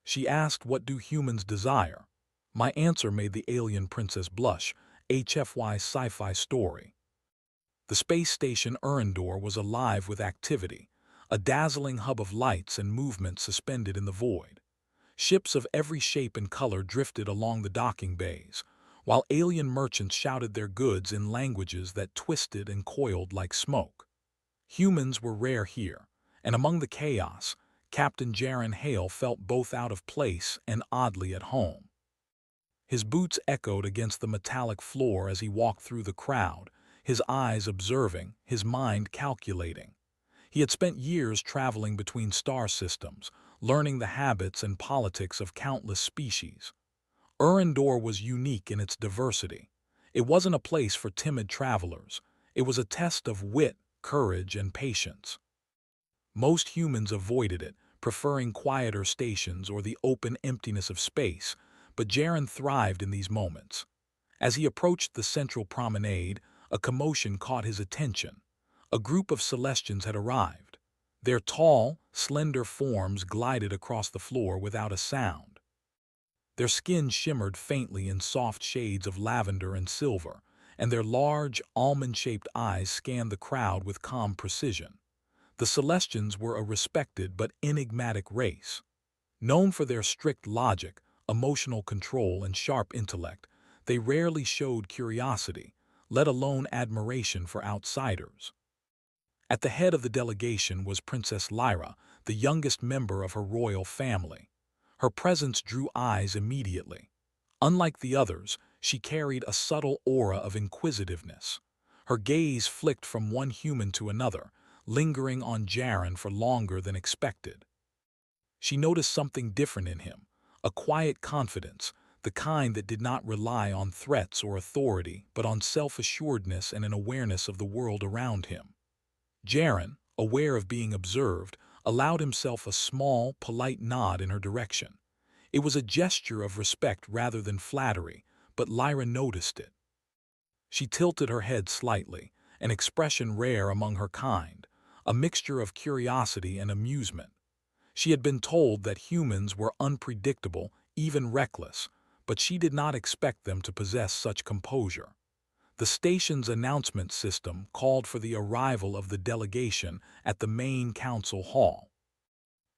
She asked, "What do humans desire?" My answer made the alien princess blush. HFY Sci-Fi Story. The space station Urandor was alive with activity, a dazzling hub of lights and movement suspended in the void. Ships of every shape and color drifted along the docking bays, while alien merchants shouted their goods in languages that twisted and coiled like smoke. Humans were rare here, and among the chaos, Captain Jaren Hale felt both out of place and oddly at home. His boots echoed against the metallic floor as he walked through the crowd, his eyes observing, his mind calculating. He had spent years traveling between star systems, learning the habits and politics of countless species. Urandor was unique in its diversity. It wasn't a place for timid travelers. It was a test of wit, courage, and patience. Most humans avoided it, preferring quieter stations or the open emptiness of space, but Jaren thrived in these moments. As he approached the central promenade, a commotion caught his attention. A group of Celestians had arrived. Their tall, slender forms glided across the floor without a sound. Their skin shimmered faintly in soft shades of lavender and silver, and their large, almond-shaped eyes scanned the crowd with calm precision. The Celestians were a respected but enigmatic race. Known for their strict logic, emotional control, and sharp intellect, they rarely showed curiosity, let alone admiration for outsiders. At the head of the delegation was Princess Lyra, the youngest member of her royal family. Her presence drew eyes immediately. Unlike the others, she carried a subtle aura of inquisitiveness. Her gaze flicked from one human to another, lingering on Jaren for longer than expected. She noticed something different in him, a quiet confidence, the kind that did not rely on threats or authority, but on self-assuredness and an awareness of the world around him. Jaren, aware of being observed, allowed himself a small, polite nod in her direction. It was a gesture of respect rather than flattery, but Lyra noticed it. She tilted her head slightly, an expression rare among her kind, a mixture of curiosity and amusement. She had been told that humans were unpredictable, even reckless, but she did not expect them to possess such composure. The station's announcement system called for the arrival of the delegation at the main council hall.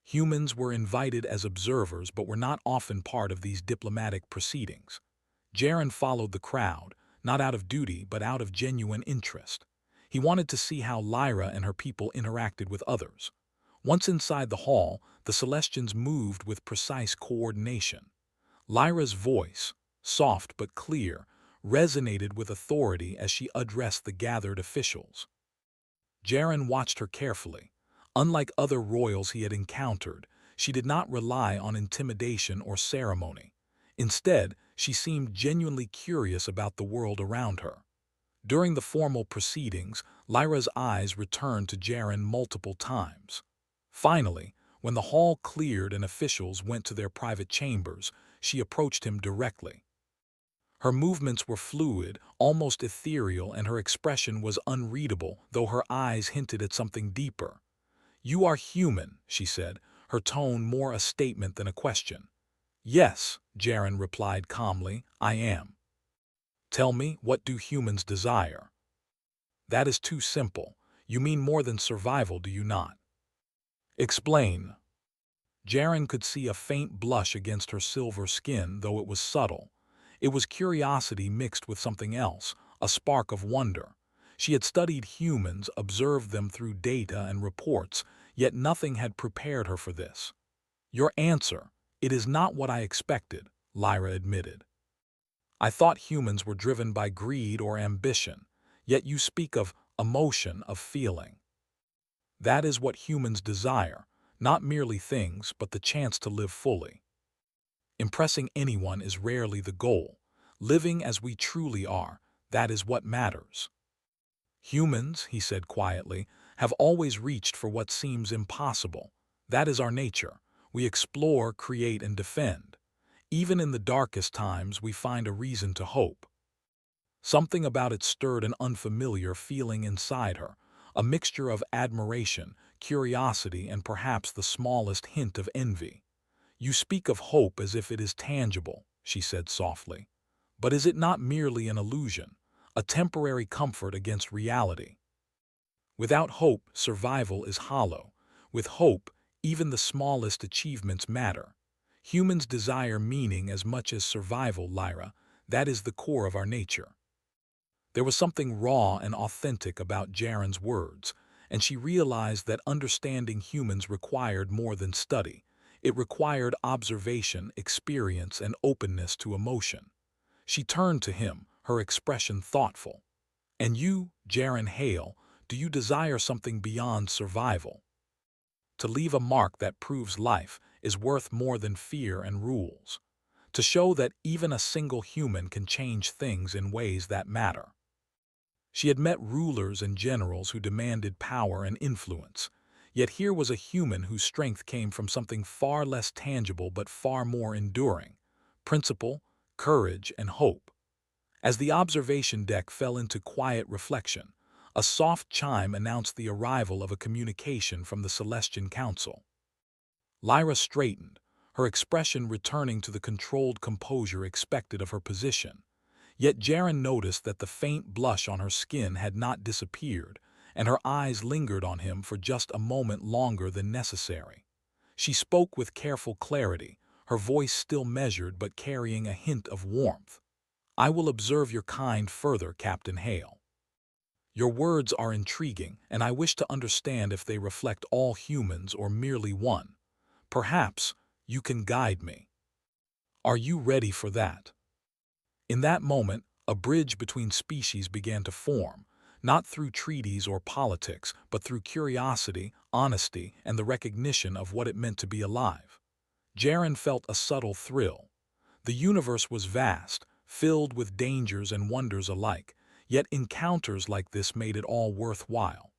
Humans were invited as observers but were not often part of these diplomatic proceedings. Jaren followed the crowd, not out of duty but out of genuine interest. He wanted to see how Lyra and her people interacted with others. Once inside the hall, the Celestians moved with precise coordination. Lyra's voice, soft but clear, resonated with authority as she addressed the gathered officials. Jaren watched her carefully. Unlike other royals he had encountered, she did not rely on intimidation or ceremony. Instead, she seemed genuinely curious about the world around her. During the formal proceedings, Lyra's eyes returned to Jaren multiple times. Finally, when the hall cleared and officials went to their private chambers, she approached him directly. Her movements were fluid, almost ethereal, and her expression was unreadable, though her eyes hinted at something deeper. "You are human," she said, her tone more a statement than a question. "Yes," Jaren replied calmly, "I am." "Tell me, what do humans desire?" "That is too simple. You mean more than survival, do you not?" "Explain." Jaren could see a faint blush against her silver skin, though it was subtle. It was curiosity mixed with something else, a spark of wonder. She had studied humans, observed them through data and reports, yet nothing had prepared her for this. "Your answer, it is not what I expected," Lyra admitted. "I thought humans were driven by greed or ambition, yet you speak of emotion, of feeling. That is what humans desire, not merely things, but the chance to live fully. Impressing anyone is rarely the goal. Living as we truly are, that is what matters." "Humans," he said quietly, "have always reached for what seems impossible. That is our nature. We explore, create, and defend. Even in the darkest times, we find a reason to hope." Something about it stirred an unfamiliar feeling inside her, a mixture of admiration, curiosity, and perhaps the smallest hint of envy. "You speak of hope as if it is tangible," she said softly. "But is it not merely an illusion, a temporary comfort against reality? Without hope, survival is hollow. With hope, even the smallest achievements matter. Humans desire meaning as much as survival, Lyra. That is the core of our nature." There was something raw and authentic about Jaren's words, and she realized that understanding humans required more than study. It required observation, experience, and openness to emotion. She turned to him, her expression thoughtful. "And you, Jaren Hale, do you desire something beyond survival? To leave a mark that proves life is worth more than fear and rules. To show that even a single human can change things in ways that matter." She had met rulers and generals who demanded power and influence, yet here was a human whose strength came from something far less tangible but far more enduring: principle, courage, and hope. As the observation deck fell into quiet reflection, a soft chime announced the arrival of a communication from the Celestian Council. Lyra straightened, her expression returning to the controlled composure expected of her position. Yet Jaren noticed that the faint blush on her skin had not disappeared, and her eyes lingered on him for just a moment longer than necessary. She spoke with careful clarity, her voice still measured but carrying a hint of warmth. "I will observe your kind further, Captain Hale. Your words are intriguing, and I wish to understand if they reflect all humans or merely one. Perhaps you can guide me. Are you ready for that?" In that moment, a bridge between species began to form, not through treaties or politics, but through curiosity, honesty, and the recognition of what it meant to be alive. Jaren felt a subtle thrill. The universe was vast, filled with dangers and wonders alike, yet encounters like this made it all worthwhile.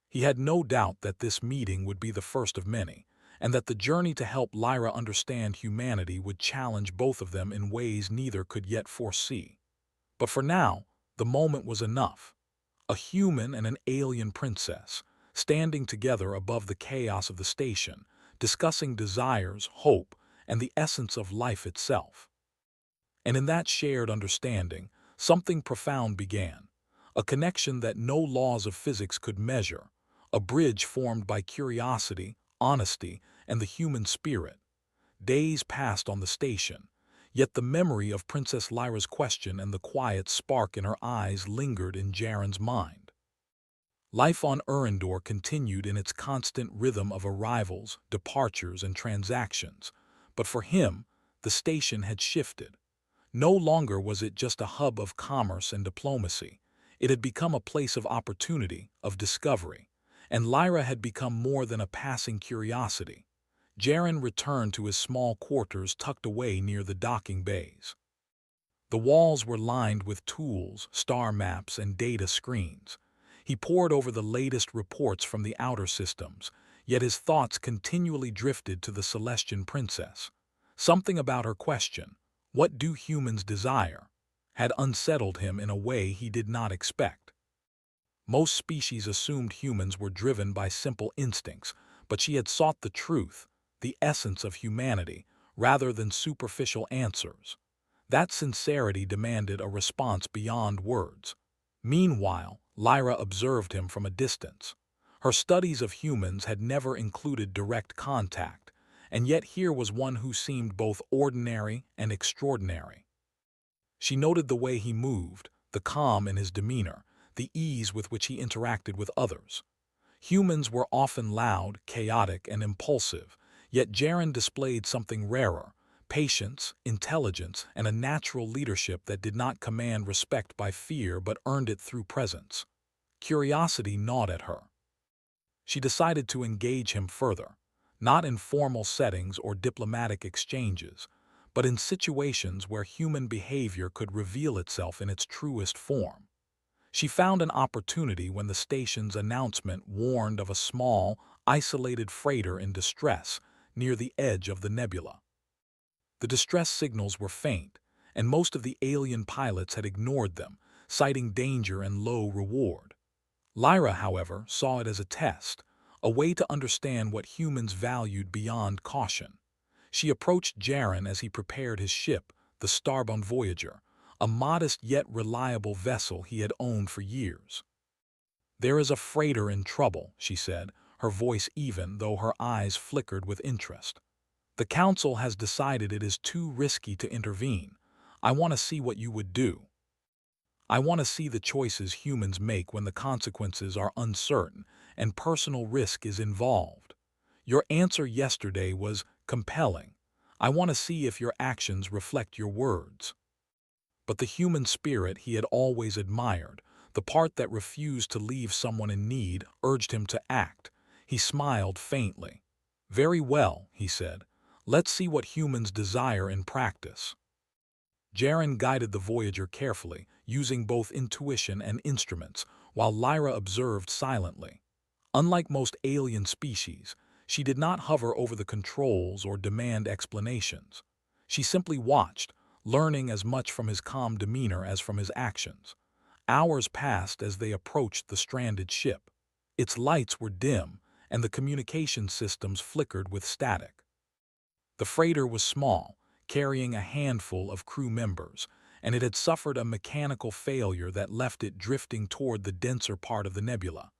He had no doubt that this meeting would be the first of many, and that the journey to help Lyra understand humanity would challenge both of them in ways neither could yet foresee. But for now, the moment was enough. A human and an alien princess, standing together above the chaos of the station, discussing desires, hope, and the essence of life itself. And in that shared understanding, something profound began, a connection that no laws of physics could measure, a bridge formed by curiosity, honesty, and the human spirit. Days passed on the station, yet the memory of Princess Lyra's question and the quiet spark in her eyes lingered in Jaren's mind. Life on Erendor continued in its constant rhythm of arrivals, departures, and transactions, but for him, the station had shifted. No longer was it just a hub of commerce and diplomacy. It had become a place of opportunity, of discovery, and Lyra had become more than a passing curiosity. Jaren returned to his small quarters tucked away near the docking bays. The walls were lined with tools, star maps, and data screens. He pored over the latest reports from the outer systems, yet his thoughts continually drifted to the Celestian princess. Something about her question, "What do humans desire?" had unsettled him in a way he did not expect. Most species assumed humans were driven by simple instincts, but she had sought the truth, the essence of humanity, rather than superficial answers. That sincerity demanded a response beyond words. Meanwhile, Lyra observed him from a distance. Her studies of humans had never included direct contact, and yet here was one who seemed both ordinary and extraordinary. She noted the way he moved, the calm in his demeanor, the ease with which he interacted with others. Humans were often loud, chaotic, and impulsive, yet Jaren displayed something rarer: patience, intelligence, and a natural leadership that did not command respect by fear but earned it through presence. Curiosity gnawed at her. She decided to engage him further, not in formal settings or diplomatic exchanges, but in situations where human behavior could reveal itself in its truest form. She found an opportunity when the station's announcement warned of a small, isolated freighter in distress near the edge of the nebula. The distress signals were faint, and most of the alien pilots had ignored them, citing danger and low reward. Lyra, however, saw it as a test, a way to understand what humans valued beyond caution. She approached Jaren as he prepared his ship, the starbound Voyager, a modest yet reliable vessel he had owned for years. "There is a freighter in trouble," she said, her voice even though her eyes flickered with interest. "The Council has decided it is too risky to intervene. I want to see what you would do. I want to see the choices humans make when the consequences are uncertain and personal risk is involved. Your answer yesterday was compelling. I want to see if your actions reflect your words." But the human spirit he had always admired, the part that refused to leave someone in need, urged him to act. He smiled faintly. "Very well," he said. "Let's see what humans desire in practice." Jaren guided the Voyager carefully, using both intuition and instruments, while Lyra observed silently. Unlike most alien species, she did not hover over the controls or demand explanations. She simply watched, learning as much from his calm demeanor as from his actions. Hours passed as they approached the stranded ship. Its lights were dim, and the communication systems flickered with static. The freighter was small, carrying a handful of crew members, and it had suffered a mechanical failure that left it drifting toward the denser part of the nebula.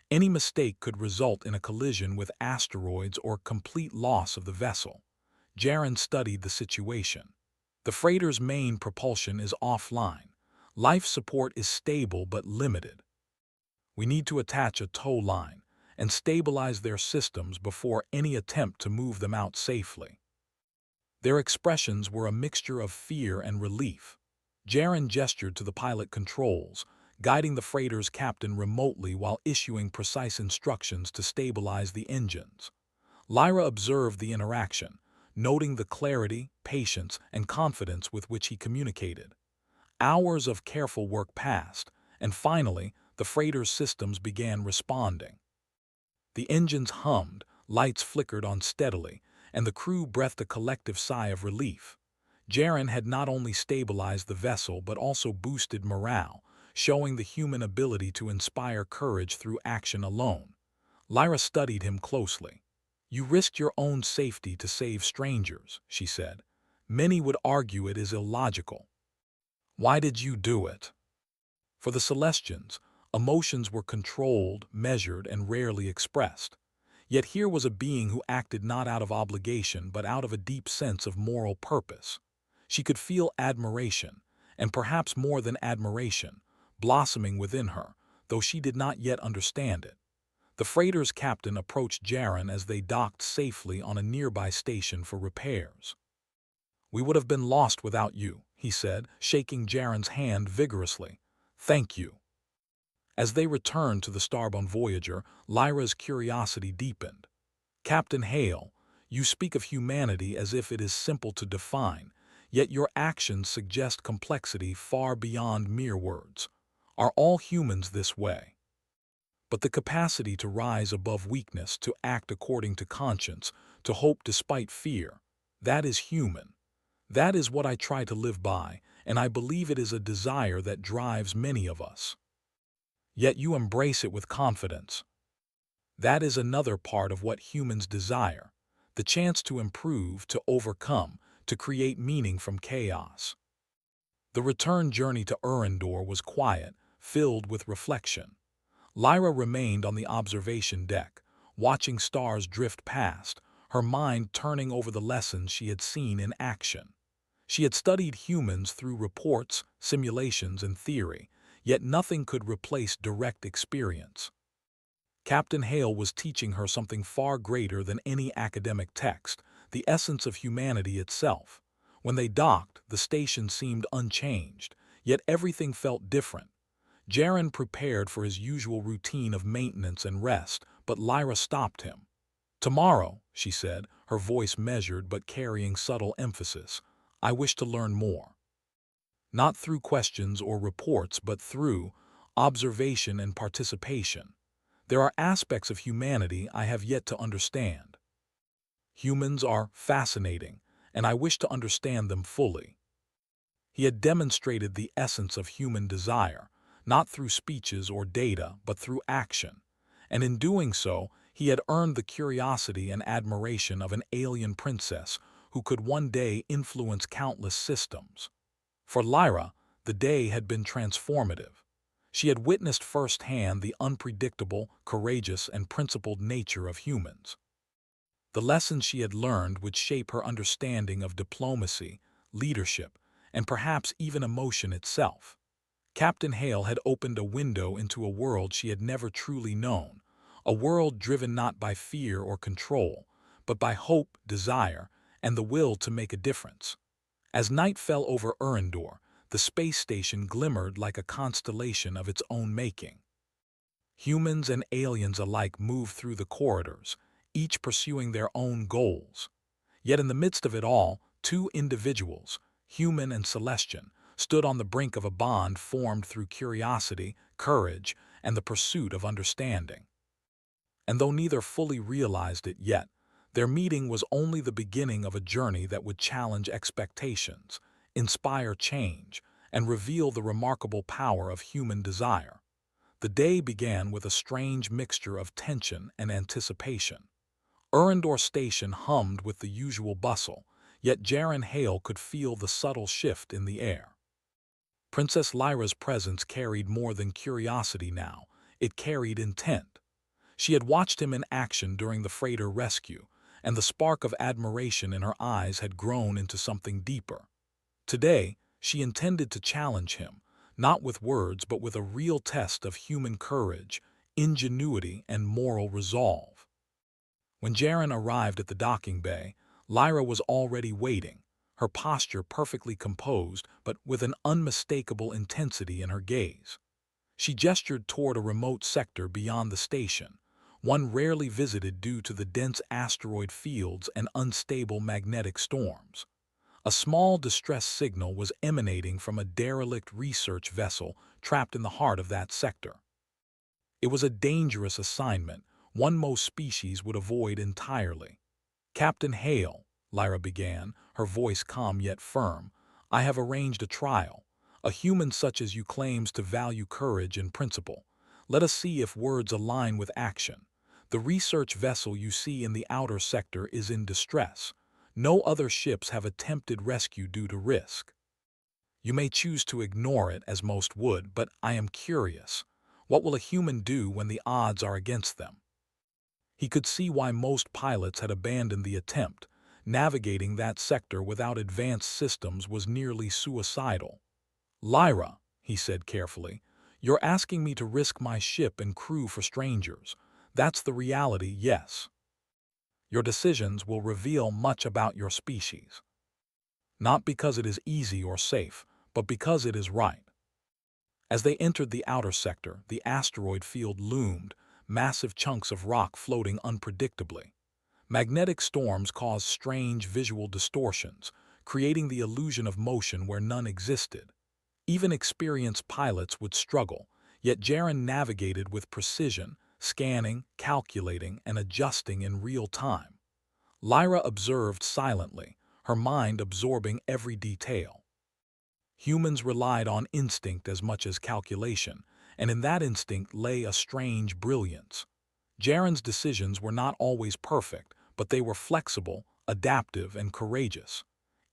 Any mistake could result in a collision with asteroids or complete loss of the vessel. Jaren studied the situation. The freighter's main propulsion is offline. Life support is stable but limited. We need to attach a tow line and stabilize their systems before any attempt to move them out safely. Their expressions were a mixture of fear and relief. Jaren gestured to the pilot controls, guiding the freighter's captain remotely while issuing precise instructions to stabilize the engines. Lyra observed the interaction, noting the clarity, patience, and confidence with which he communicated. Hours of careful work passed, and finally, the freighter's systems began responding. The engines hummed, lights flickered unsteadily, and the crew breathed a collective sigh of relief. Jaren had not only stabilized the vessel but also boosted morale, showing the human ability to inspire courage through action alone. Lyra studied him closely. "You risked your own safety to save strangers," she said. "Many would argue it is illogical. Why did you do it?" For the Celestians, emotions were controlled, measured, and rarely expressed. Yet here was a being who acted not out of obligation but out of a deep sense of moral purpose. She could feel admiration, and perhaps more than admiration, blossoming within her, though she did not yet understand it. The freighter's captain approached Jaren as they docked safely on a nearby station for repairs. "We would have been lost without you," he said, shaking Jaren's hand vigorously. "Thank you." As they returned to the starbound Voyager, Lyra's curiosity deepened. "Captain Hale, you speak of humanity as if it is simple to define, yet your actions suggest complexity far beyond mere words. Are all humans this way?" But the capacity to rise above weakness, to act according to conscience, to hope despite fear, that is human. That is what I try to live by, and I believe it is a desire that drives many of us. Yet you embrace it with confidence. That is another part of what humans desire, the chance to improve, to overcome, to create meaning from chaos. The return journey to Urandor was quiet, filled with reflection. Lyra remained on the observation deck, watching stars drift past, her mind turning over the lessons she had seen in action. She had studied humans through reports, simulations, and theory, yet nothing could replace direct experience. Captain Hale was teaching her something far greater than any academic text, the essence of humanity itself. When they docked, the station seemed unchanged, yet everything felt different. Jaren prepared for his usual routine of maintenance and rest, but Lyra stopped him. "Tomorrow," she said, her voice measured but carrying subtle emphasis, "I wish to learn more. Not through questions or reports, but through observation and participation. There are aspects of humanity I have yet to understand. Humans are fascinating, and I wish to understand them fully." He had demonstrated the essence of human desire, not through speeches or data, but through action. And in doing so, he had earned the curiosity and admiration of an alien princess who could one day influence countless systems. For Lyra, the day had been transformative. She had witnessed firsthand the unpredictable, courageous, and principled nature of humans. The lessons she had learned would shape her understanding of diplomacy, leadership, and perhaps even emotion itself. Captain Hale had opened a window into a world she had never truly known, a world driven not by fear or control, but by hope, desire, and the will to make a difference. As night fell over Urindor, the space station glimmered like a constellation of its own making. Humans and aliens alike moved through the corridors, each pursuing their own goals. Yet in the midst of it all, two individuals, human and Celestian, stood on the brink of a bond formed through curiosity, courage, and the pursuit of understanding. And though neither fully realized it yet, their meeting was only the beginning of a journey that would challenge expectations, inspire change, and reveal the remarkable power of human desire. The day began with a strange mixture of tension and anticipation. Urindor Station hummed with the usual bustle, yet Jaren Hale could feel the subtle shift in the air. Princess Lyra's presence carried more than curiosity now, it carried intent. She had watched him in action during the freighter rescue, and the spark of admiration in her eyes had grown into something deeper. Today, she intended to challenge him, not with words but with a real test of human courage, ingenuity, and moral resolve. When Jaren arrived at the docking bay, Lyra was already waiting, her posture perfectly composed but with an unmistakable intensity in her gaze. She gestured toward a remote sector beyond the station, one rarely visited due to the dense asteroid fields and unstable magnetic storms. A small distress signal was emanating from a derelict research vessel trapped in the heart of that sector. It was a dangerous assignment, one most species would avoid entirely. "Captain Hale," Lyra began, her voice calm yet firm, "I have arranged a trial. A human such as you claims to value courage and principle. Let us see if words align with action. The research vessel you see in the outer sector is in distress. No other ships have attempted rescue due to risk. You may choose to ignore it, as most would, but I am curious. What will a human do when the odds are against them?" He could see why most pilots had abandoned the attempt. Navigating that sector without advanced systems was nearly suicidal. "Lyra," he said carefully, "you're asking me to risk my ship and crew for strangers. That's the reality, yes. Your decisions will reveal much about your species. Not because it is easy or safe, but because it is right." As they entered the outer sector, the asteroid field loomed, massive chunks of rock floating unpredictably. Magnetic storms caused strange visual distortions, creating the illusion of motion where none existed. Even experienced pilots would struggle, yet Jaren navigated with precision, scanning, calculating, and adjusting in real time. Lyra observed silently, her mind absorbing every detail. Humans relied on instinct as much as calculation, and in that instinct lay a strange brilliance. Jaren's decisions were not always perfect, but they were flexible, adaptive, and courageous.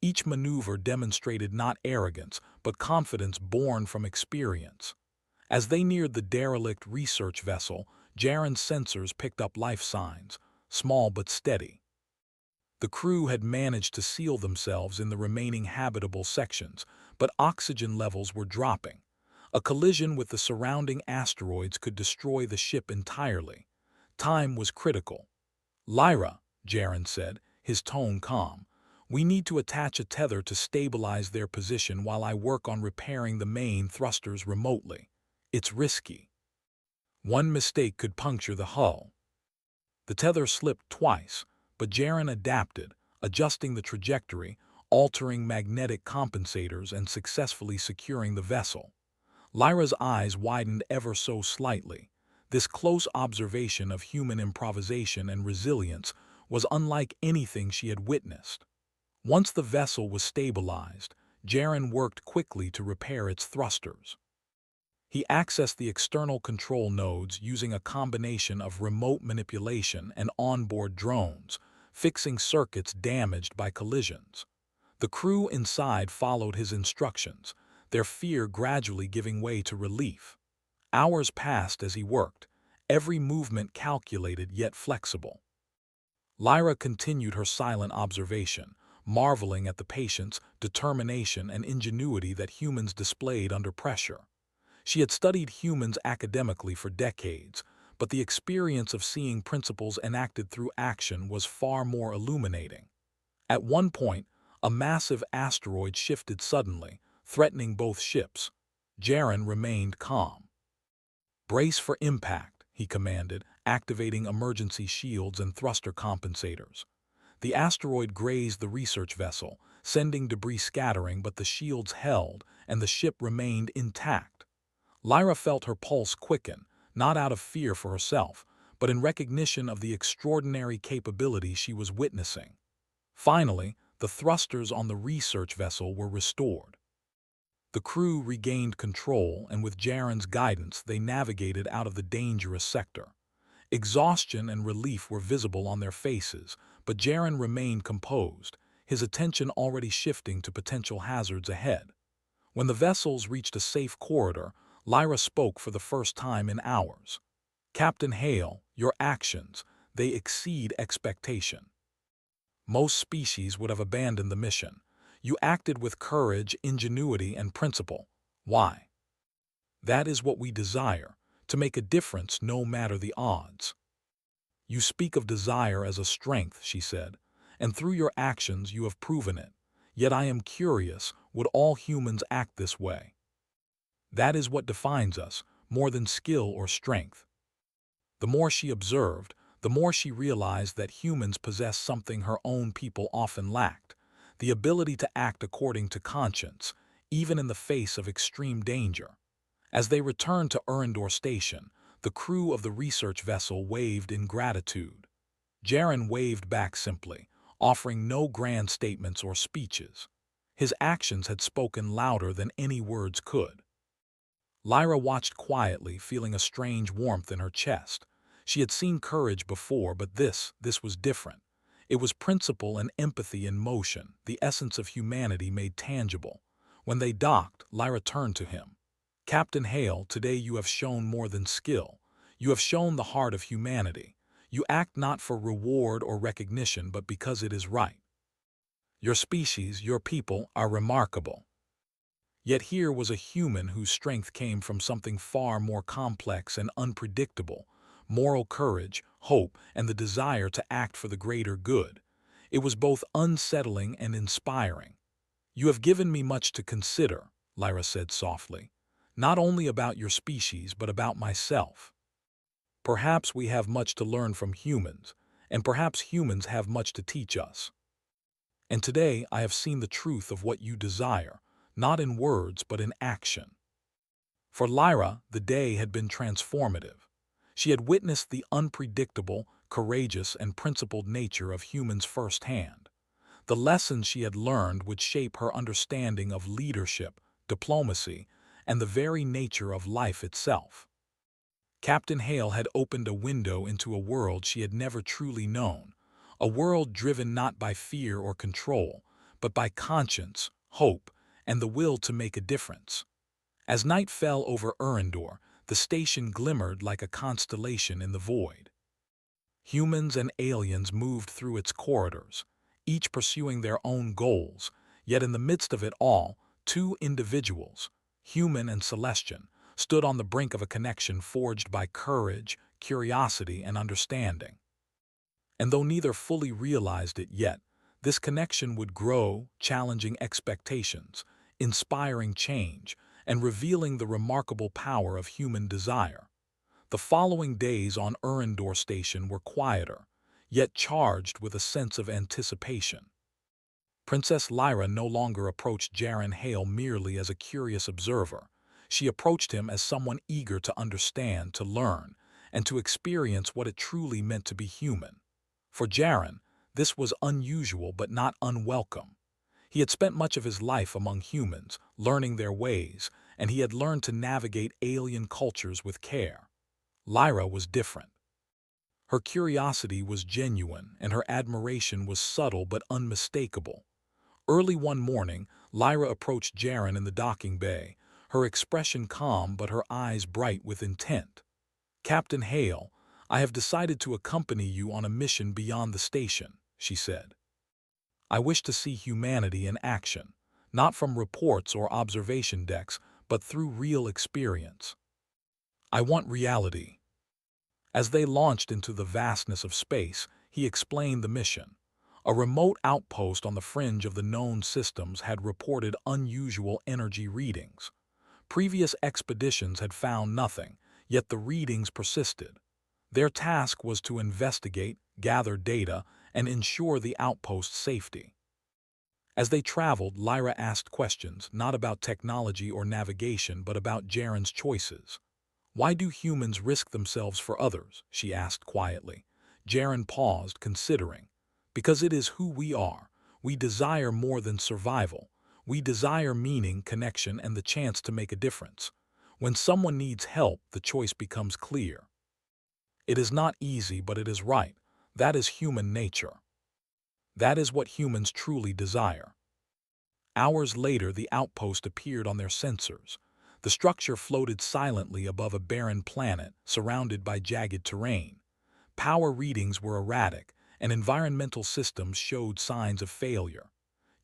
Each maneuver demonstrated not arrogance, but confidence born from experience. As they neared the derelict research vessel, Jaren's sensors picked up life signs, small but steady. The crew had managed to seal themselves in the remaining habitable sections, but oxygen levels were dropping. A collision with the surrounding asteroids could destroy the ship entirely. Time was critical. "Lyra," Jaren said, his tone calm, "we need to attach a tether to stabilize their position while I work on repairing the main thrusters remotely. It's risky. One mistake could puncture the hull." The tether slipped twice, but Jaren adapted, adjusting the trajectory, altering magnetic compensators, and successfully securing the vessel. Lyra's eyes widened ever so slightly. This close observation of human improvisation and resilience was unlike anything she had witnessed. Once the vessel was stabilized, Jaren worked quickly to repair its thrusters. He accessed the external control nodes using a combination of remote manipulation and onboard drones, fixing circuits damaged by collisions. The crew inside followed his instructions, their fear gradually giving way to relief. Hours passed as he worked, every movement calculated yet flexible. Lyra continued her silent observation, marveling at the patience, determination, and ingenuity that humans displayed under pressure. She had studied humans academically for decades, but the experience of seeing principles enacted through action was far more illuminating. At one point, a massive asteroid shifted suddenly, threatening both ships. Jaren remained calm. "Brace for impact," he commanded, activating emergency shields and thruster compensators. The asteroid grazed the research vessel, sending debris scattering, but the shields held, and the ship remained intact. Lyra felt her pulse quicken, not out of fear for herself, but in recognition of the extraordinary capability she was witnessing. Finally, the thrusters on the research vessel were restored. The crew regained control, and with Jaren's guidance they navigated out of the dangerous sector. Exhaustion and relief were visible on their faces, but Jaren remained composed, his attention already shifting to potential hazards ahead. When the vessels reached a safe corridor, Lyra spoke for the first time in hours. "Captain Hale, your actions, they exceed expectation. Most species would have abandoned the mission. You acted with courage, ingenuity, and principle. Why? That is what we desire, to make a difference no matter the odds." "You speak of desire as a strength," she said, "and through your actions you have proven it. Yet I am curious, would all humans act this way? That is what defines us, more than skill or strength." The more she observed, the more she realized that humans possess something her own people often lacked: the ability to act according to conscience, even in the face of extreme danger. As they returned to Erendor Station, the crew of the research vessel waved in gratitude. Jaren waved back simply, offering no grand statements or speeches. His actions had spoken louder than any words could. Lyra watched quietly, feeling a strange warmth in her chest. She had seen courage before, but this was different. It was principle and empathy in motion, the essence of humanity made tangible. When they docked, Lyra turned to him. "Captain Hale, today you have shown more than skill. You have shown the heart of humanity. You act not for reward or recognition, but because it is right. Your species, your people, are remarkable." Yet here was a human whose strength came from something far more complex and unpredictable: moral courage, hope, and the desire to act for the greater good. It was both unsettling and inspiring. "You have given me much to consider," Lyra said softly, "not only about your species, but about myself. Perhaps we have much to learn from humans, and perhaps humans have much to teach us. And today I have seen the truth of what you desire, not in words but in action." For Lyra, the day had been transformative. She had witnessed the unpredictable, courageous, and principled nature of humans firsthand. The lessons she had learned would shape her understanding of leadership, diplomacy, and the very nature of life itself. Captain Hale had opened a window into a world she had never truly known, a world driven not by fear or control, but by conscience, hope, and the will to make a difference. As night fell over Erendor, the station glimmered like a constellation in the void. Humans and aliens moved through its corridors, each pursuing their own goals, yet in the midst of it all, two individuals, human and Celestian, stood on the brink of a connection forged by courage, curiosity, and understanding. And though neither fully realized it yet, this connection would grow, challenging expectations, inspiring change, and revealing the remarkable power of human desire. The following days on Erendor Station were quieter, yet charged with a sense of anticipation. Princess Lyra no longer approached Jaren Hale merely as a curious observer. She approached him as someone eager to understand, to learn, and to experience what it truly meant to be human. For Jaren, this was unusual but not unwelcome. He had spent much of his life among humans, learning their ways, and he had learned to navigate alien cultures with care. Lyra was different. Her curiosity was genuine, and her admiration was subtle but unmistakable. Early one morning, Lyra approached Jaren in the docking bay, her expression calm but her eyes bright with intent. "Captain Hale, I have decided to accompany you on a mission beyond the station," she said. "I wish to see humanity in action, not from reports or observation decks, but through real experience. I want reality." As they launched into the vastness of space, he explained the mission. A remote outpost on the fringe of the known systems had reported unusual energy readings. Previous expeditions had found nothing, yet the readings persisted. Their task was to investigate, gather data, and ensure the outpost's safety. As they traveled, Lyra asked questions, not about technology or navigation, but about Jaren's choices. "Why do humans risk themselves for others?" she asked quietly. Jaren paused, considering. "Because it is who we are. We desire more than survival. We desire meaning, connection, and the chance to make a difference. When someone needs help, the choice becomes clear. It is not easy, but it is right. That is human nature. That is what humans truly desire." Hours later, the outpost appeared on their sensors. The structure floated silently above a barren planet, surrounded by jagged terrain. Power readings were erratic, and environmental systems showed signs of failure.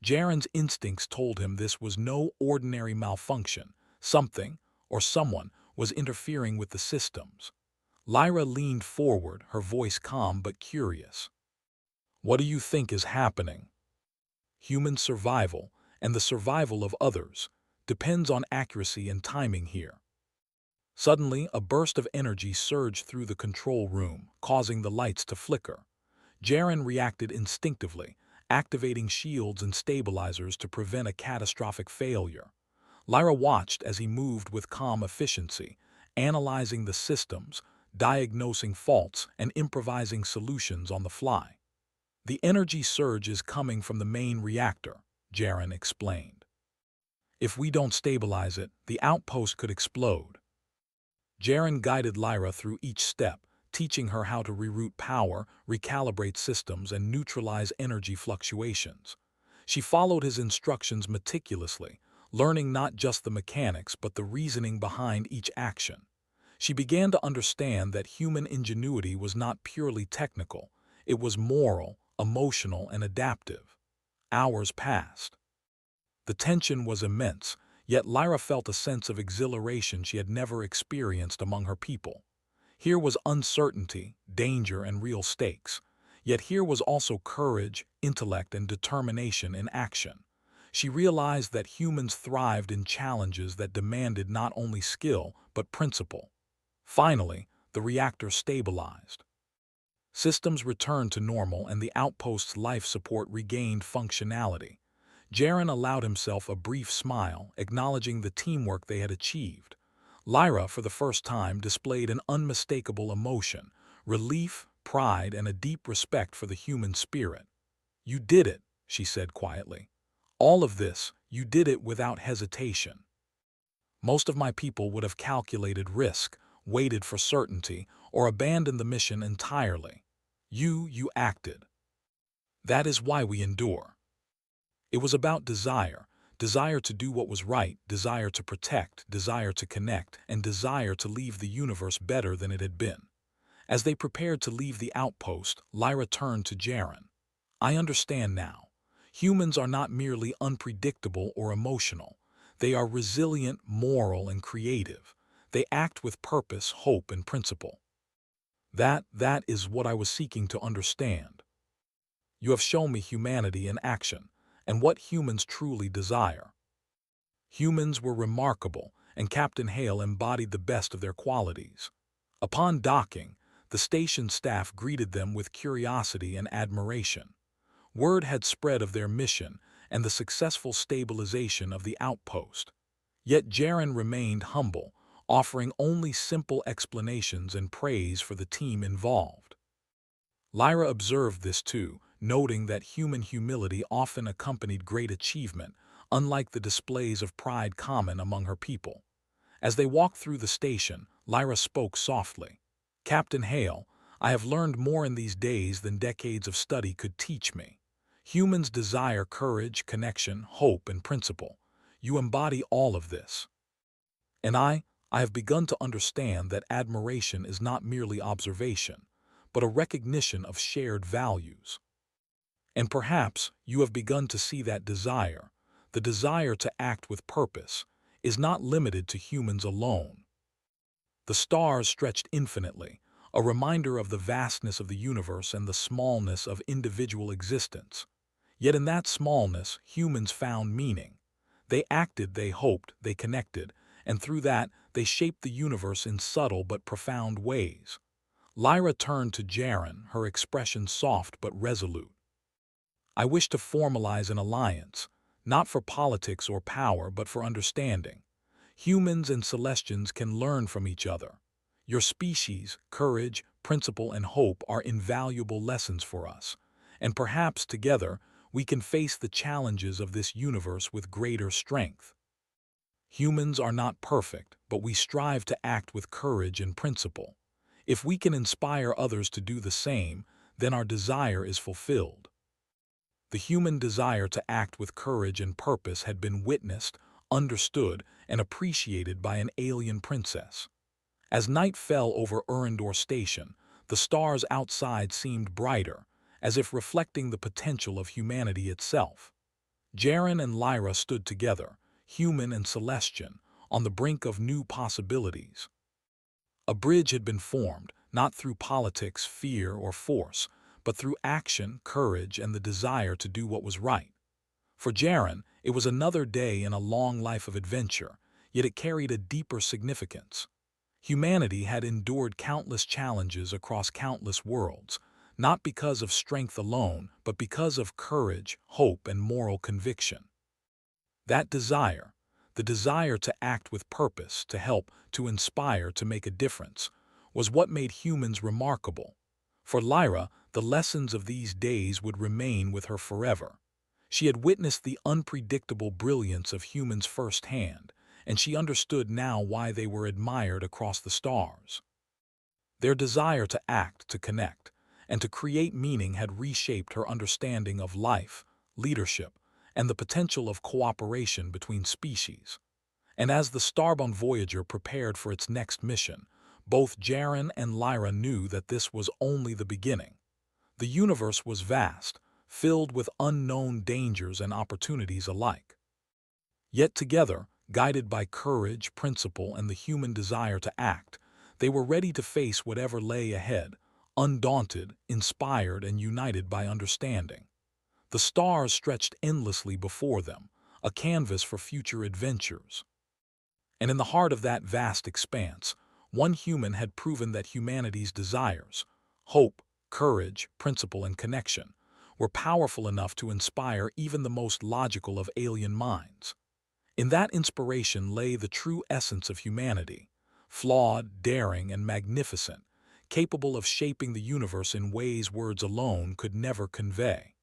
Jaren's instincts told him this was no ordinary malfunction. Something, or someone, was interfering with the systems. Lyra leaned forward, her voice calm but curious. "What do you think is happening?" "Human survival, and the survival of others, depends on accuracy and timing here." Suddenly, a burst of energy surged through the control room, causing the lights to flicker. Jaren reacted instinctively, activating shields and stabilizers to prevent a catastrophic failure. Lyra watched as he moved with calm efficiency, analyzing the systems, diagnosing faults, and improvising solutions on the fly. "The energy surge is coming from the main reactor," Jaren explained. "If we don't stabilize it, the outpost could explode." Jaren guided Lyra through each step, teaching her how to reroute power, recalibrate systems, and neutralize energy fluctuations. She followed his instructions meticulously, learning not just the mechanics but the reasoning behind each action. She began to understand that human ingenuity was not purely technical, it was moral, emotional, and adaptive. Hours passed. The tension was immense, yet Lyra felt a sense of exhilaration she had never experienced among her people. Here was uncertainty, danger, and real stakes. Yet here was also courage, intellect, and determination in action. She realized that humans thrived in challenges that demanded not only skill, but principle. Finally, the reactor stabilized. Systems returned to normal and the outpost's life support regained functionality. Jaren allowed himself a brief smile, acknowledging the teamwork they had achieved. Lyra, for the first time, displayed an unmistakable emotion, relief, pride, and a deep respect for the human spirit. "You did it," she said quietly. "All of this, you did it without hesitation. Most of my people would have calculated risk, waited for certainty, or abandoned the mission entirely. You acted. That is why we endure." It was about desire, desire to do what was right, desire to protect, desire to connect, and desire to leave the universe better than it had been. As they prepared to leave the outpost, Lyra turned to Jaren. "I understand now. Humans are not merely unpredictable or emotional. They are resilient, moral, and creative. They act with purpose, hope, and principle. That is what I was seeking to understand. You have shown me humanity in action, and what humans truly desire." Humans were remarkable, and Captain Hale embodied the best of their qualities. Upon docking, the station staff greeted them with curiosity and admiration. Word had spread of their mission and the successful stabilization of the outpost. Yet Jaren remained humble, offering only simple explanations and praise for the team involved. Lyra observed this too, noting that human humility often accompanied great achievement, unlike the displays of pride common among her people. As they walked through the station, Lyra spoke softly. "Captain Hale, I have learned more in these days than decades of study could teach me. Humans desire courage, connection, hope, and principle. You embody all of this. And I have begun to understand that admiration is not merely observation, but a recognition of shared values. And perhaps you have begun to see that desire, the desire to act with purpose, is not limited to humans alone. The stars stretched infinitely, a reminder of the vastness of the universe and the smallness of individual existence. Yet in that smallness, humans found meaning. They acted, they hoped, they connected, and through that, they shaped the universe in subtle but profound ways. Lyra turned to Jaren, her expression soft but resolute. I wish to formalize an alliance, not for politics or power, but for understanding. Humans and Celestians can learn from each other. Your species, courage, principle, and hope are invaluable lessons for us, and perhaps together we can face the challenges of this universe with greater strength. Humans are not perfect, but we strive to act with courage and principle. If we can inspire others to do the same, then our desire is fulfilled. The human desire to act with courage and purpose had been witnessed, understood, and appreciated by an alien princess. As night fell over Urindor Station, the stars outside seemed brighter, as if reflecting the potential of humanity itself. Jaren and Lyra stood together, human and Celestian, on the brink of new possibilities. A bridge had been formed, not through politics, fear, or force, but through action, courage, and the desire to do what was right. For Jaren, it was another day in a long life of adventure, yet it carried a deeper significance. Humanity had endured countless challenges across countless worlds, not because of strength alone, but because of courage, hope, and moral conviction. That desire, the desire to act with purpose, to help, to inspire, to make a difference, was what made humans remarkable. For Lyra, the lessons of these days would remain with her forever. She had witnessed the unpredictable brilliance of humans firsthand, and she understood now why they were admired across the stars. Their desire to act, to connect, and to create meaning had reshaped her understanding of life, leadership, and the potential of cooperation between species. And as the starbound Voyager prepared for its next mission, both Jaren and Lyra knew that this was only the beginning. The universe was vast, filled with unknown dangers and opportunities alike. Yet together, guided by courage, principle, and the human desire to act, they were ready to face whatever lay ahead, undaunted, inspired, and united by understanding. The stars stretched endlessly before them, a canvas for future adventures. And in the heart of that vast expanse, one human had proven that humanity's desires, hope, courage, principle, and connection, were powerful enough to inspire even the most logical of alien minds. In that inspiration lay the true essence of humanity, flawed, daring, and magnificent, capable of shaping the universe in ways words alone could never convey.